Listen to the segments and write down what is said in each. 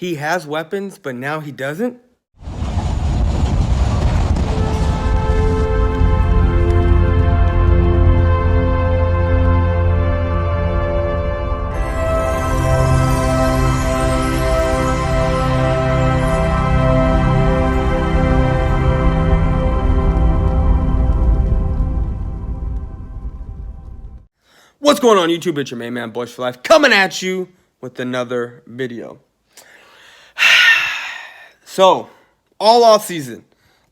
he has weapons, but now he doesn't? What's going on YouTube? It's your main man, Boys for Life, coming at you with another video. So, all off season,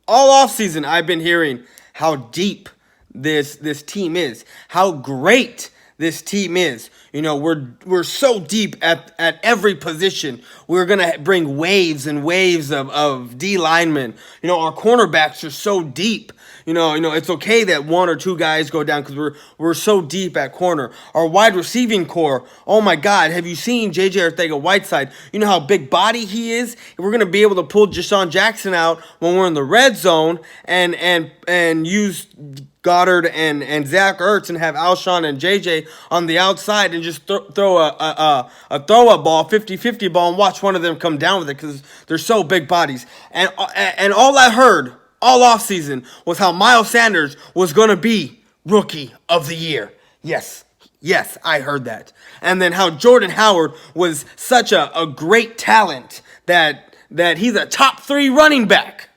I've been hearing how deep this team is, how great this team is. You know, we're so deep at every position. We're gonna bring waves and waves of D linemen. You know, our cornerbacks are so deep. You know, it's okay that one or two guys go down because we're so deep at corner. Our wide receiving core, oh my God, have you seen J.J. Arcega-Whiteside? You know how big body he is? We're gonna be able to pull Deshaun Jackson out when we're in the red zone and use Goddard and Zach Ertz and have Alshon and JJ on the outside and just throw a throw-up ball, 50-50 ball, and watch one of them come down with it because they're so big bodies. And all I heard all offseason was how Miles Sanders was going to be Rookie of the Year. Yes, I heard that. And then how Jordan Howard was such a great talent that he's a top 3 running back.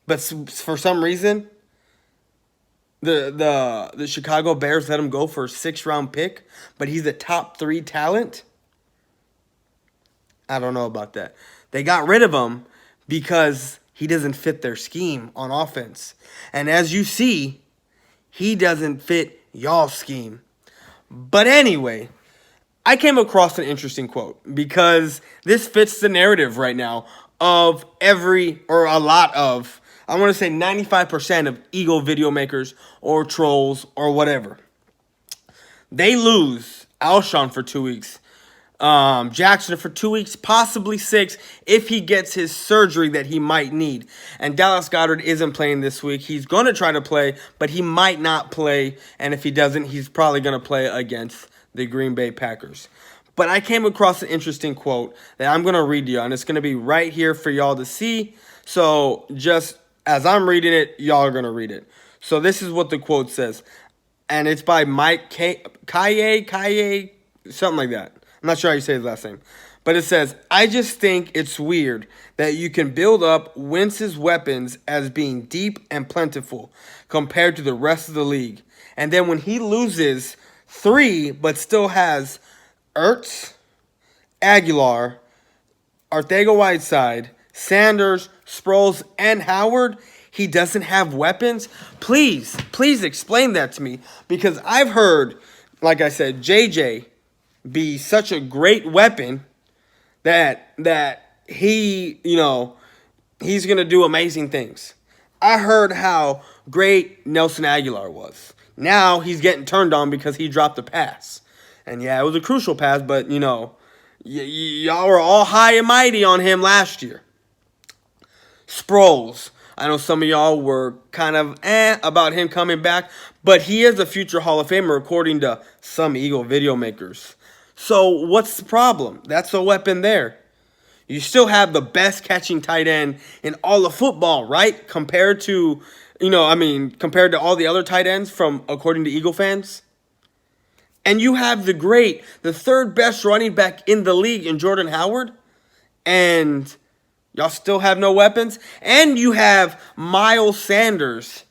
But for some reason, the Chicago Bears let him go for a 6th-round pick, but he's a top 3 talent? I don't know about that. They got rid of him because he doesn't fit their scheme on offense. And as you see, he doesn't fit y'all's scheme. But anyway, I came across an interesting quote because this fits the narrative right now of a lot of, I want to say 95% of Eagle video makers or trolls or whatever. They lose Alshon for 2 weeks. Jackson for 2 weeks, possibly 6, if he gets his surgery that he might need. And Dallas Goedert isn't playing this week. He's going to try to play, but he might not play. And if he doesn't, he's probably going to play against the Green Bay Packers. But I came across an interesting quote that I'm going to read to you, and it's going to be right here for y'all to see. So just as I'm reading it, y'all are going to read it. So this is what the quote says. And it's by Mike Kaye, something like that. I'm not sure how you say his last name. But it says, I just think it's weird that you can build up Wentz's weapons as being deep and plentiful compared to the rest of the league. And then when he loses 3 but still has Ertz, Aguilar, Arcega-Whiteside, Sanders, Sproles, and Howard, he doesn't have weapons? Please explain that to me. Because I've heard, like I said, JJ be such a great weapon that he, he's going to do amazing things. I heard how great Nelson Aguilar was. Now he's getting turned on because he dropped a pass. And yeah, it was a crucial pass, but, y'all were all high and mighty on him last year. Sproles, I know some of y'all were kind of about him coming back, but he is a future Hall of Famer according to some Eagle video makers. So what's the problem? That's a weapon there. You still have the best catching tight end in all of football, right? Compared to, compared to all the other tight ends from according to Eagle fans. And you have the 3rd best running back in the league in Jordan Howard. And y'all still have no weapons. And you have Miles Sanders,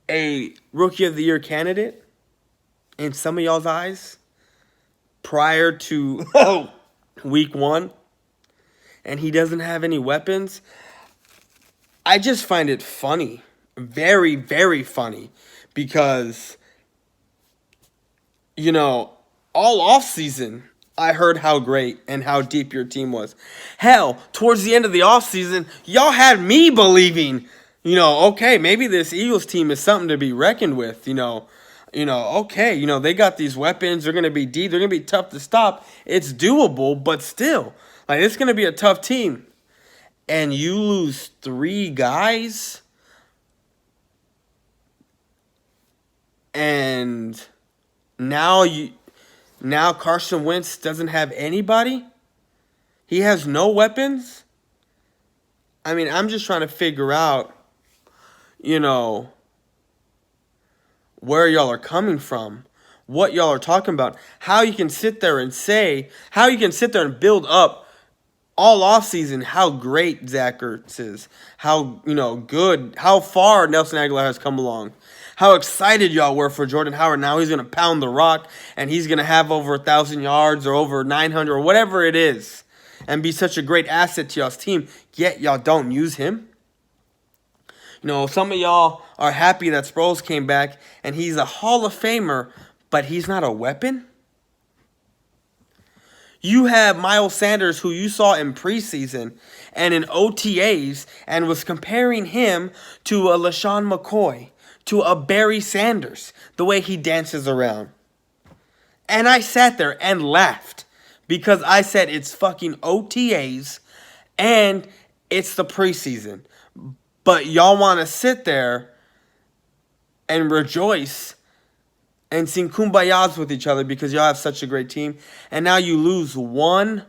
a Rookie of the Year candidate in some of y'all's eyes prior to week 1. And he doesn't have any weapons. I just find it funny. Very, very funny. Because, all offseason, I heard how great and how deep your team was. Hell, towards the end of the offseason, y'all had me believing, okay, maybe this Eagles team is something to be reckoned with, okay, they got these weapons. They're going to be deep. They're going to be tough to stop. It's doable, but still, it's going to be a tough team. And you lose 3 guys, and now Carson Wentz doesn't have anybody? He has no weapons? I mean, I'm just trying to figure out, you know, where y'all are coming from, what y'all are talking about, how you can sit there and build up all offseason how great Zach Ertz is, how, good, how far Nelson Aguilar has come along, how excited y'all were for Jordan Howard. Now he's going to pound the rock, and he's going to have over 1,000 yards or over 900 or whatever it is, and be such a great asset to y'all's team, yet y'all don't use him. Some of y'all are happy that Sproles came back, and he's a Hall of Famer, but he's not a weapon. You have Miles Sanders, who you saw in preseason and in OTAs, and was comparing him to a LaShawn McCoy, to a Barry Sanders, the way he dances around. And I sat there and laughed because I said it's fucking OTAs and it's the preseason. But y'all want to sit there and rejoice and sing kumbayas with each other because y'all have such a great team. And now you lose one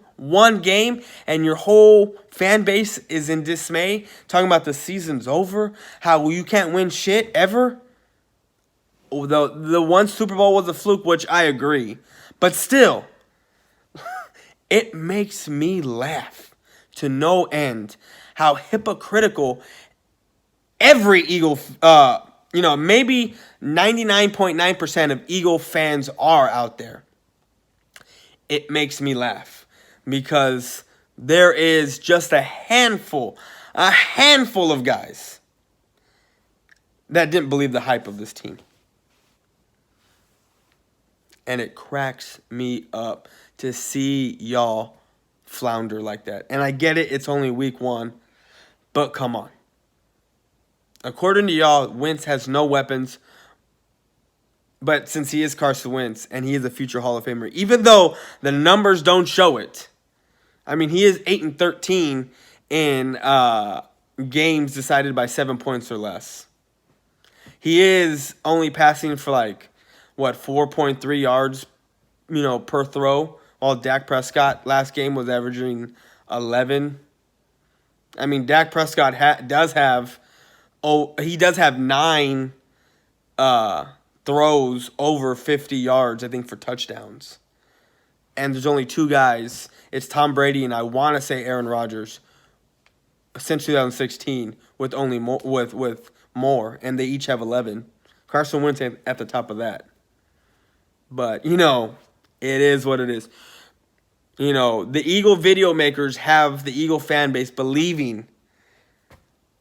game and your whole fan base is in dismay, talking about the season's over, how you can't win shit ever. The one Super Bowl was a fluke, which I agree. But still, it makes me laugh to no end how hypocritical every Eagle, maybe 99.9% of Eagle fans are out there. It makes me laugh because there is just a handful of guys that didn't believe the hype of this team. And it cracks me up to see y'all flounder like that. And I get it, it's only week 1, but come on. According to y'all, Wentz has no weapons. But since he is Carson Wentz and he is a future Hall of Famer, even though the numbers don't show it, I mean, he is 8-13 in games decided by 7 points or less. He is only passing for 4.3 yards, per throw, while Dak Prescott last game was averaging 11. I mean, Dak Prescott does have 9 throws over 50 yards, I think, for touchdowns. And there's only 2 guys. It's Tom Brady and I want to say Aaron Rodgers since 2016 with only with more, and they each have 11. Carson Wentz at the top of that. But, it is what it is. The Eagle video makers have the Eagle fan base believing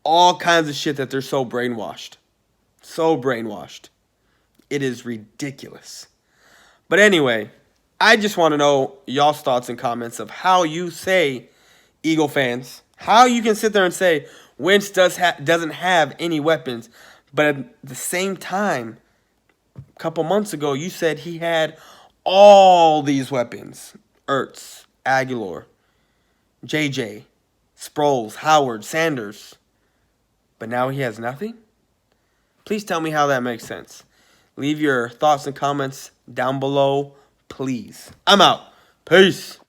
all kinds of shit that they're so brainwashed. So brainwashed. It is ridiculous. But anyway, I just want to know y'all's thoughts and comments of how you say, Eagle fans, how you can sit there and say Wentz doesn't have any weapons, but at the same time, a couple months ago, you said he had all these weapons. Ertz, Aguilar, JJ, Sproles, Howard, Sanders. But now he has nothing? Please tell me how that makes sense. Leave your thoughts and comments down below, please. I'm out. Peace.